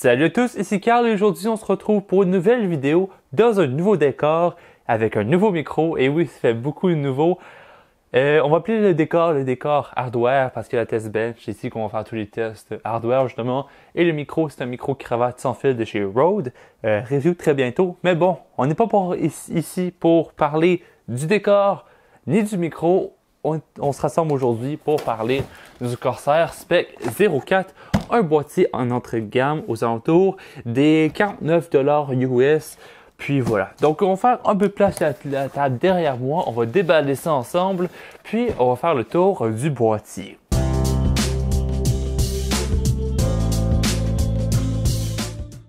Salut à tous, ici Carl et aujourd'hui on se retrouve pour une nouvelle vidéo dans un nouveau décor avec un nouveau micro. Et oui, ça fait beaucoup de nouveau. On va appeler le décor hardware parce que la test bench, c'est ici qu'on va faire tous les tests hardware justement. Et le micro, c'est un micro cravate sans fil de chez Rode. Review très bientôt. Mais bon, on n'est pas ici pour parler du décor ni du micro. On se rassemble aujourd'hui pour parler du Corsair Spec 04, un boîtier en entrée de gamme aux alentours des 49 $ US. Puis voilà, donc on va faire un peu de place à la table derrière moi, on va déballer ça ensemble, puis on va faire le tour du boîtier.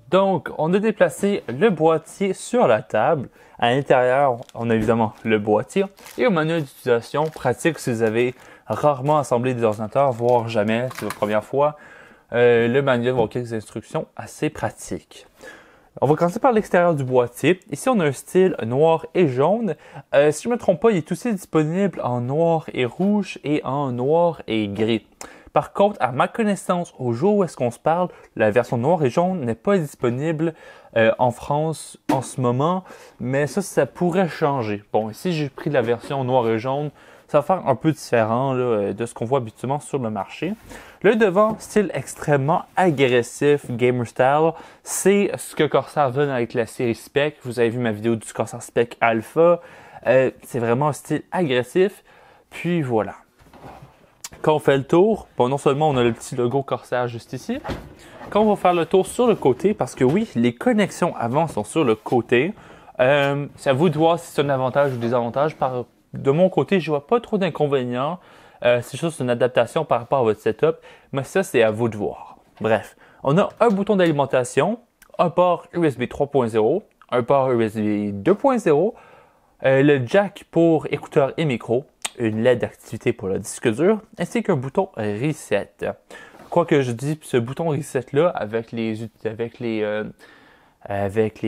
Donc, on a déplacé le boîtier sur la table. À l'intérieur, on a évidemment le boîtier et un manuel d'utilisation pratique si vous avez rarement assemblé des ordinateurs, voire jamais, c'est votre première fois. Le manuel va avoir quelques instructions assez pratiques. On va commencer par l'extérieur du boîtier. Ici, on a un style noir et jaune. Si je ne me trompe pas, il est aussi disponible en noir et rouge et en noir et gris. Par contre, à ma connaissance, au jour où est-ce qu'on se parle, la version noir et jaune n'est pas disponible en France en ce moment, mais ça pourrait changer. Bon, ici, j'ai pris la version noir et jaune. Ça va faire un peu différent là, de ce qu'on voit habituellement sur le marché. Le devant, style extrêmement agressif, gamer style, c'est ce que Corsair donne avec la série Spec. Vous avez vu ma vidéo du Corsair Spec Alpha. C'est vraiment un style agressif. Puis voilà. Quand on fait le tour, bon, non seulement on a le petit logo Corsair juste ici, quand on va faire le tour sur le côté, parce que oui, les connexions avant sont sur le côté, c'est à vous de voir si c'est un avantage ou désavantage. De mon côté, je vois pas trop d'inconvénients. C'est juste une adaptation par rapport à votre setup, mais ça, c'est à vous de voir. Bref, on a un bouton d'alimentation, un port USB 3.0, un port USB 2.0, le jack pour écouteurs et micro, une LED d'activité pour le disque dur, ainsi qu'un bouton Reset. Quoi que je dis, ce bouton Reset-là, avec les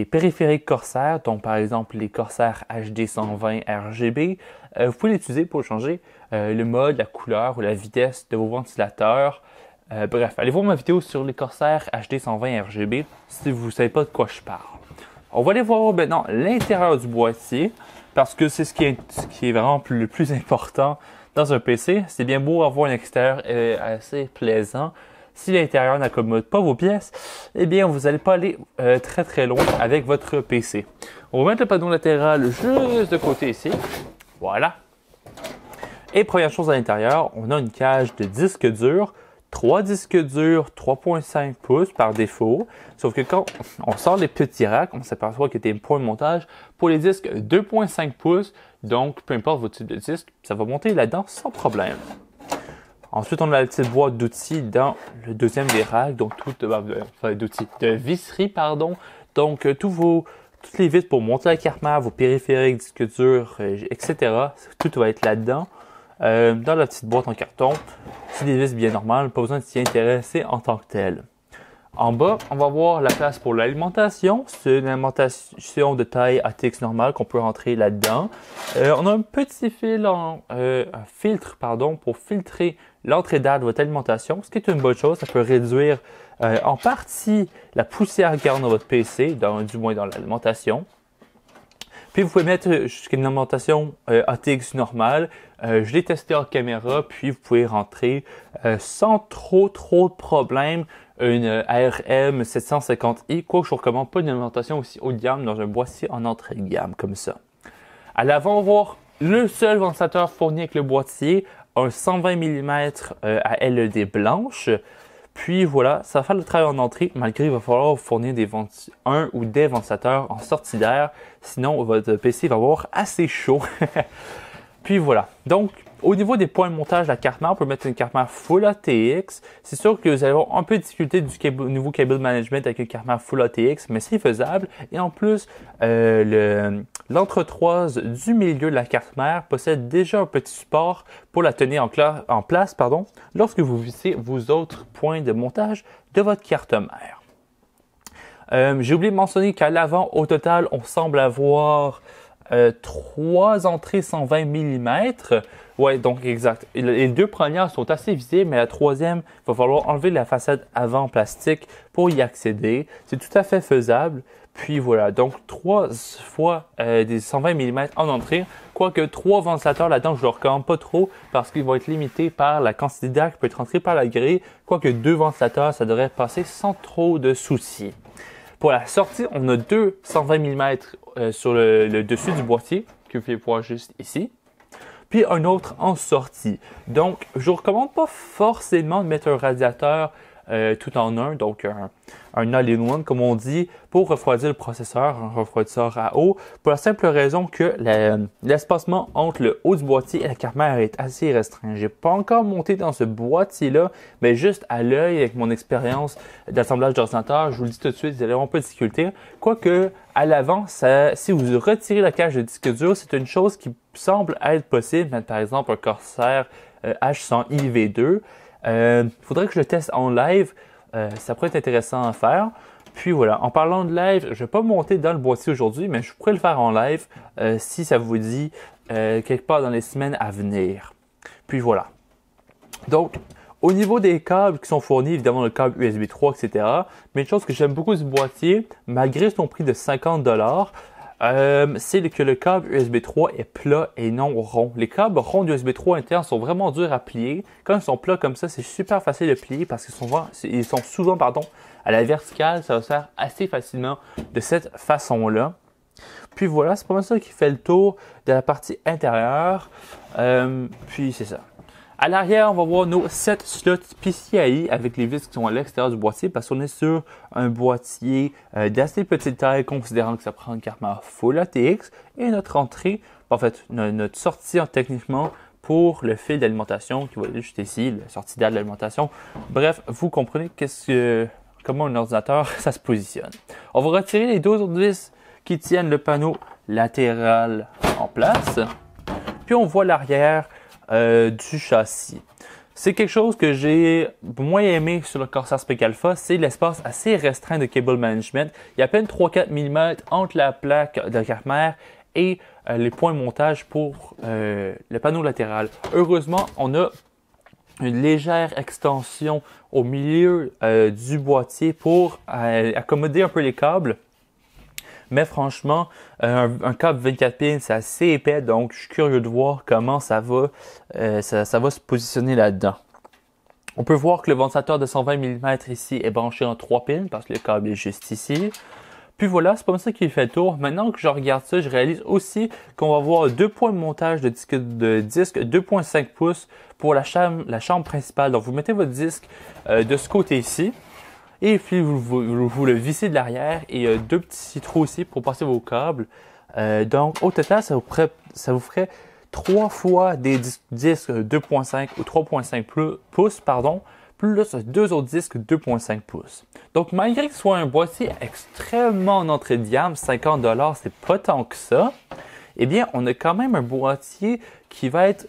périphériques Corsair, donc par exemple les Corsair HD 120 RGB, vous pouvez l'utiliser pour changer le mode, la couleur ou la vitesse de vos ventilateurs. Bref, allez voir ma vidéo sur les Corsair HD 120 RGB si vous ne savez pas de quoi je parle. On va aller voir maintenant l'intérieur du boîtier parce que c'est ce qui est vraiment le plus important dans un PC. C'est bien beau avoir un extérieur assez plaisant. Si l'intérieur n'accommode pas vos pièces, eh bien, vous n'allez pas aller très très loin avec votre PC. On va mettre le panneau latéral juste de côté ici. Voilà. Et première chose à l'intérieur, on a une cage de disques durs. 3 disques durs 3.5 pouces par défaut. Sauf que quand on sort les petits racks, on s'aperçoit qu'il y a des points de montage pour les disques 2.5 pouces. Donc, peu importe votre type de disque, ça va monter là-dedans sans problème. Ensuite, on a la petite boîte d'outils dans le deuxième des racks, donc de visserie, pardon. Donc, toutes les vis pour monter la carte mère, vos périphériques, disques durs, etc. Tout va être là-dedans. Dans la petite boîte en carton, c'est des vis bien normales, pas besoin de s'y intéresser en tant que tel. En bas, on va voir la place pour l'alimentation. C'est une alimentation de taille ATX normale qu'on peut rentrer là-dedans. On a un petit filtre pour filtrer l'entrée d'air de votre alimentation, ce qui est une bonne chose. Ça peut réduire en partie la poussière qui rentre dans votre PC, du moins dans l'alimentation. Puis vous pouvez mettre jusqu'à une alimentation ATX normale. Je l'ai testé en caméra, puis vous pouvez rentrer sans trop de problèmes une ARM 750i. Quoi que je ne recommande pas une alimentation aussi haut de gamme dans un boîtier en entrée de gamme comme ça. À l'avant, on va voir le seul ventilateur fourni avec le boîtier, un 120 mm à LED blanche. Puis voilà, ça va faire le travail en entrée, malgré il va falloir vous fournir un ou des ventilateurs en sortie d'air, sinon votre PC va avoir assez chaud. Puis voilà, donc au niveau des points de montage de la carte mère, on peut mettre une carte mère Full ATX. C'est sûr que vous allez avoir un peu de difficulté au niveau cable management avec une carte mère Full ATX, mais c'est faisable. Et en plus, l'entretroise du milieu de la carte mère possède déjà un petit support pour la tenir en place lorsque vous vissez vos autres points de montage de votre carte mère. J'ai oublié de mentionner qu'à l'avant, au total, on semble avoir 3 entrées 120 mm. Ouais, donc exact. Les deux premières sont assez visibles, mais la troisième, il va falloir enlever la façade avant en plastique pour y accéder. C'est tout à fait faisable. Puis voilà, donc 3 fois des 120 mm en entrée, quoique 3 ventilateurs là-dedans, je ne le recommande pas trop parce qu'ils vont être limités par la quantité d'air qui peut être entrée par la grille, quoique 2 ventilateurs, ça devrait passer sans trop de soucis. Pour la sortie, on a deux 120 mm sur le dessus du boîtier, que vous pouvez voir juste ici, puis un autre en sortie. Donc, je ne vous recommande pas forcément de mettre un radiateur tout en un, donc un all-in-one comme on dit, pour refroidir le processeur, un refroidisseur à eau, pour la simple raison que l'espacement entre le haut du boîtier et la carte mère est assez restreint. J'ai pas encore monté dans ce boîtier-là, mais juste à l'œil, avec mon expérience d'assemblage d'ordinateur, je vous le dis tout de suite, vous allez avoir un peu de difficulté. Quoique, à l'avant, si vous retirez la cage de disque dur, c'est une chose qui semble être possible, mettre par exemple un Corsair H100i V2. Faudrait que je le teste en live. Ça pourrait être intéressant à faire. Puis voilà, en parlant de live, je ne vais pas monter dans le boîtier aujourd'hui, mais je pourrais le faire en live si ça vous dit quelque part dans les semaines à venir. Puis voilà. Donc, au niveau des câbles qui sont fournis, évidemment le câble USB 3, etc. Mais une chose que j'aime beaucoup du boîtier, malgré son prix de 50 c'est que le câble USB 3 est plat et non rond. Les câbles ronds d'USB 3 internes sont vraiment durs à plier. Quand ils sont plats comme ça, c'est super facile de plier parce qu'ils sont souvent à la verticale. Ça va se faire assez facilement de cette façon-là. Puis voilà, c'est pas mal ça qui fait le tour de la partie intérieure. Puis c'est ça. À l'arrière, on va voir nos 7 slots PCIe avec les vis qui sont à l'extérieur du boîtier parce qu'on est sur un boîtier d'assez petite taille considérant que ça prend une carte mère Full ATX et notre entrée, en fait notre sortie techniquement pour le fil d'alimentation qui va aller juste ici, la sortie d'air de l'alimentation. Bref, vous comprenez comment un ordinateur ça se positionne. On va retirer les 12 autres vis qui tiennent le panneau latéral en place. Puis on voit l'arrière du châssis. C'est quelque chose que j'ai moins aimé sur le Corsair SPEC Alpha, c'est l'espace assez restreint de cable management. Il y a à peine 3-4 mm entre la plaque de carte mère et les points de montage pour le panneau latéral. Heureusement, on a une légère extension au milieu du boîtier pour accommoder un peu les câbles. Mais franchement, un câble 24 pins, c'est assez épais, donc je suis curieux de voir comment ça va se positionner là-dedans. On peut voir que le ventilateur de 120 mm ici est branché en 3 pins parce que le câble est juste ici. Puis voilà, c'est pas ça qui fait le tour. Maintenant que je regarde ça, je réalise aussi qu'on va avoir 2 points de montage de disque 2.5 pouces pour la chambre principale. Donc vous mettez votre disque de ce côté-ci. Et puis, vous le vissez de l'arrière et 2 petits trous aussi pour passer vos câbles. Donc, au total, ça vous ferait 3 fois des disques 2.5 ou 3.5 pouces, plus 2 autres disques 2.5 pouces. Donc, malgré que ce soit un boîtier extrêmement en entrée de gamme, 50 $, c'est pas tant que ça, eh bien, on a quand même un boîtier qui va être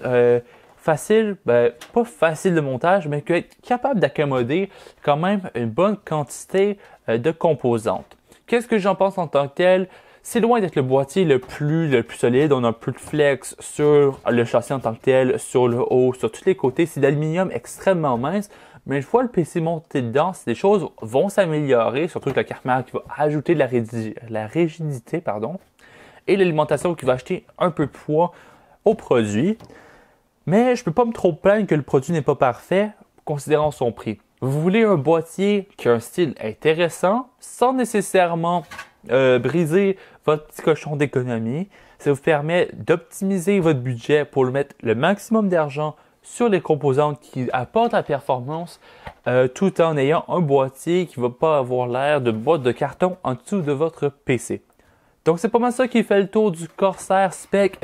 facile, pas facile de montage, mais qui va être capable d'accommoder quand même une bonne quantité de composantes. Qu'est-ce que j'en pense en tant que tel? C'est loin d'être le boîtier le plus solide. On a un peu de flex sur le châssis en tant que tel, sur le haut, sur tous les côtés. C'est d'aluminium extrêmement mince, mais une fois le PC monté dedans, les choses vont s'améliorer, surtout que la carte mère qui va ajouter de la rigidité, et l'alimentation qui va acheter un peu de poids au produit. Mais je ne peux pas me trop plaindre que le produit n'est pas parfait, considérant son prix. Vous voulez un boîtier qui a un style intéressant, sans nécessairement briser votre petit cochon d'économie. Ça vous permet d'optimiser votre budget pour mettre le maximum d'argent sur les composantes qui apportent la performance, tout en ayant un boîtier qui ne va pas avoir l'air de boîte de carton en dessous de votre PC. Donc c'est pas mal ça qui fait le tour du Corsair SPEC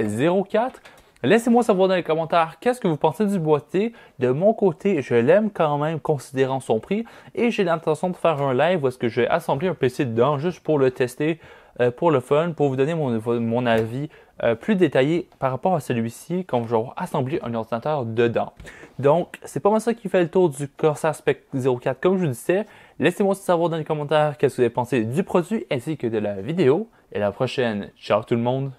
04. Laissez-moi savoir dans les commentaires qu'est-ce que vous pensez du boîtier. De mon côté, je l'aime quand même considérant son prix et j'ai l'intention de faire un live où est-ce que je vais assembler un PC dedans juste pour le tester pour le fun, pour vous donner mon avis plus détaillé par rapport à celui-ci quand je vais avoir assemblé un ordinateur dedans. Donc, c'est pas mal ça qui fait le tour du Corsair SPEC 04 comme je vous disais. Laissez-moi savoir dans les commentaires qu'est-ce que vous avez pensé du produit ainsi que de la vidéo. Et à la prochaine. Ciao tout le monde!